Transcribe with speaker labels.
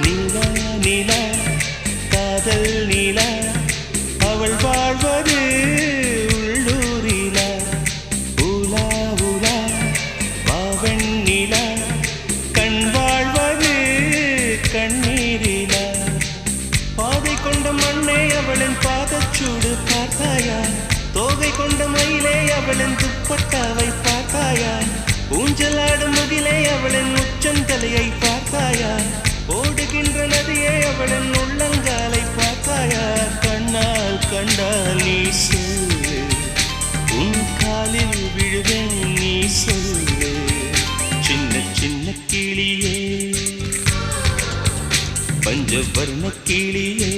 Speaker 1: நீலா நீலா காதல் நீலா அவள் வாழ்வது உள்ளூரிலா ஊலா ஊலா பாவன் நீலா கண் வாழ்வது கண்ணீரிலா பாதை கொண்ட மண்ணே அவளின் பாதச்சூடு பார்த்தாயா தோகை கொண்ட மயிலே அவளின் துப்பட்டாவை பார்த்தாயா ஊஞ்சலாடும் முகிலே அவளின் உச்சந்தலையை பார்த்தாயா ஓடுகின்ற நதியே அவளின் உள்ளங்காலை பார்த்தாயா கண்ணால் கண்டால் நீ சொல்லு உன் காலில் விழுவேன் நீ சொல்லு சின்ன சின்ன கிளியே பஞ்சவர்ண கிளியே